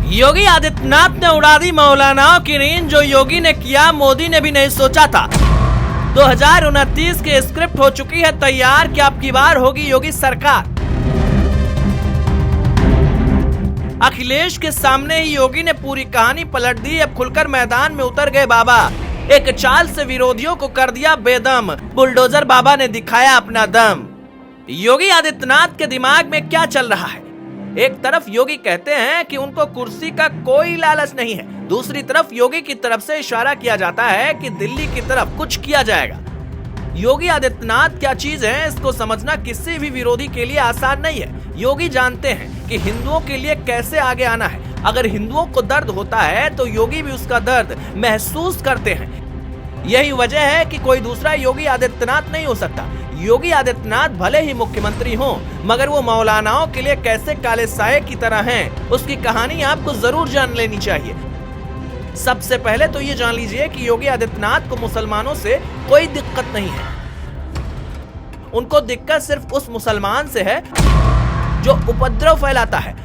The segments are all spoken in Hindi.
योगी आदित्यनाथ ने उड़ा दी मौलानाओं की नींद। जो योगी ने किया मोदी ने भी नहीं सोचा था। 2029 की स्क्रिप्ट हो चुकी है तैयार कि अब की बार होगी योगी सरकार। अखिलेश के सामने ही योगी ने पूरी कहानी पलट दी। अब खुलकर मैदान में उतर गए बाबा। एक चाल से विरोधियों को कर दिया बेदम। बुलडोजर बाबा ने दिखाया अपना दम। योगी आदित्यनाथ के दिमाग में क्या चल रहा है? एक तरफ योगी कहते हैं कि उनको कुर्सी का कोई लालच नहीं है, दूसरी तरफ योगी की तरफ से इशारा किया जाता है कि दिल्ली की तरफ कुछ किया जाएगा। योगी आदित्यनाथ क्या चीज है, इसको समझना किसी भी विरोधी के लिए आसान नहीं है। योगी जानते हैं कि हिंदुओं के लिए कैसे आगे आना है। अगर हिंदुओं को दर्द होता है तो योगी भी उसका दर्द महसूस करते हैं। यही वजह है कि कोई दूसरा योगी आदित्यनाथ नहीं हो सकता। योगी आदित्यनाथ भले ही मुख्यमंत्री हों, मगर वो मौलानाओं के लिए कैसे काले साये की तरह हैं, उसकी कहानी आपको जरूर जान लेनी चाहिए। सबसे पहले तो ये जान लीजिए कि योगी आदित्यनाथ को मुसलमानों से कोई दिक्कत नहीं है। उनको दिक्कत सिर्फ उस मुसलमान से है जो उपद्रव फैलाता है,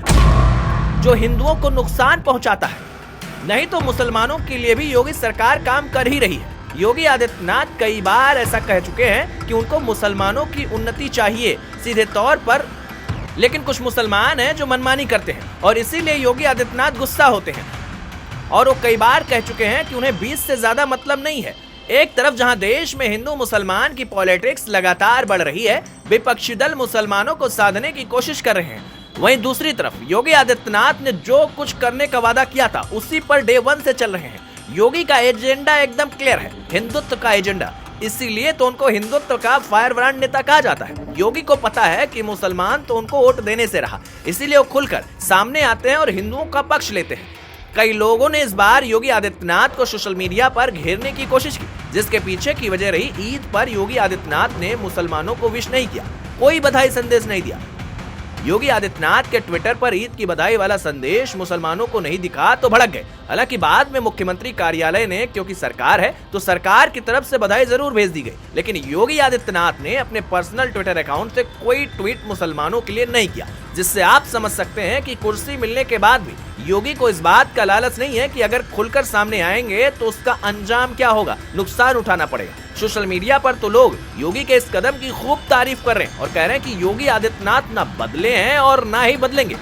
जो हिंदुओं को नुकसान पहुंचाता है। नहीं तो मुसलमानों के लिए भी योगी सरकार काम कर ही रही है। योगी आदित्यनाथ कई बार ऐसा कह चुके हैं कि उनको मुसलमानों की उन्नति चाहिए सीधे तौर पर, लेकिन कुछ मुसलमान हैं जो मनमानी करते हैं और इसीलिए योगी आदित्यनाथ गुस्सा होते हैं। और वो कई बार कह चुके हैं कि उन्हें 20 से ज्यादा मतलब नहीं है। एक तरफ जहां देश में हिंदू मुसलमान की पॉलिटिक्स लगातार बढ़ रही है, विपक्षी दल मुसलमानों को साधने की कोशिश कर रहे हैं, वहीं दूसरी तरफ योगी आदित्यनाथ ने जो कुछ करने का वादा किया था उसी पर डे 1 से चल रहे हैं। योगी का एजेंडा एकदम क्लियर है, हिंदुत्व का एजेंडा। इसीलिए तो उनको हिंदुत्व का फायर ब्रांड नेता कहा जाता है। योगी को पता है कि मुसलमान तो उनको वोट देने से रहा, इसीलिए वो खुलकर सामने आते हैं और हिंदुओं का पक्ष लेते हैं। कई लोगों ने इस बार योगी आदित्यनाथ को सोशल मीडिया पर घेरने की कोशिश की, जिसके पीछे की वजह रही ईद पर योगी आदित्यनाथ ने मुसलमानों को विश नहीं किया, कोई बधाई संदेश नहीं दिया। योगी आदित्यनाथ के ट्विटर पर ईद की बधाई वाला संदेश मुसलमानों को नहीं दिखा तो भड़क गए। हालांकि बाद में मुख्यमंत्री कार्यालय ने, क्योंकि सरकार है तो सरकार की तरफ से बधाई जरूर भेज दी गई, लेकिन योगी आदित्यनाथ ने अपने पर्सनल ट्विटर अकाउंट से कोई ट्वीट मुसलमानों के लिए नहीं किया, जिससे आप समझ सकते हैं कि कुर्सी मिलने के बाद भी योगी को इस बात का लालच नहीं है कि अगर खुलकर सामने आएंगे तो उसका अंजाम क्या होगा, नुकसान उठाना पड़ेगा। सोशल मीडिया पर तो लोग योगी के इस कदम की खूब तारीफ कर रहे हैं और कह रहे हैं कि योगी आदित्यनाथ ना बदले हैं और ना ही बदलेंगे।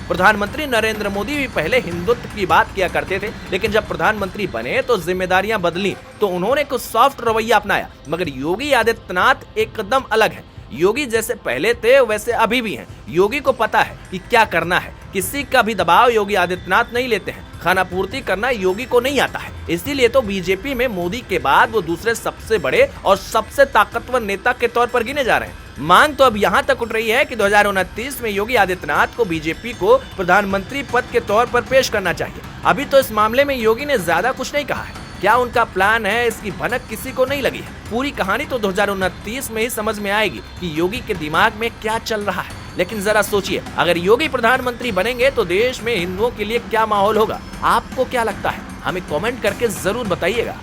प्रधानमंत्री नरेंद्र मोदी भी पहले हिंदुत्व की बात किया करते थे, लेकिन जब प्रधानमंत्री बने तो जिम्मेदारियां बदली तो उन्होंने कुछ सॉफ्ट रवैया अपनाया। मगर योगी आदित्यनाथ एकदम अलग है। योगी जैसे पहले थे वैसे अभी भी हैं। योगी को पता है कि क्या करना है। किसी का भी दबाव योगी आदित्यनाथ नहीं लेते हैं। खाना पूर्ति करना योगी को नहीं आता है, इसीलिए तो बीजेपी में मोदी के बाद वो दूसरे सबसे बड़े और सबसे ताकतवर नेता के तौर पर गिने जा रहे हैं। मांग तो अब यहाँ तक उठ रही है कि 2029 में योगी आदित्यनाथ को बीजेपी को प्रधानमंत्री पद के तौर पर पेश करना चाहिए। अभी तो इस मामले में योगी ने ज्यादा कुछ नहीं कहा है। क्या उनका प्लान है, इसकी भनक किसी को नहीं लगी है। पूरी कहानी तो 2029 में ही समझ में आएगी कि योगी के दिमाग में क्या चल रहा है। लेकिन जरा सोचिए, अगर योगी प्रधानमंत्री बनेंगे तो देश में हिंदुओं के लिए क्या माहौल होगा। आपको क्या लगता है, हमें कमेंट करके जरूर बताइएगा।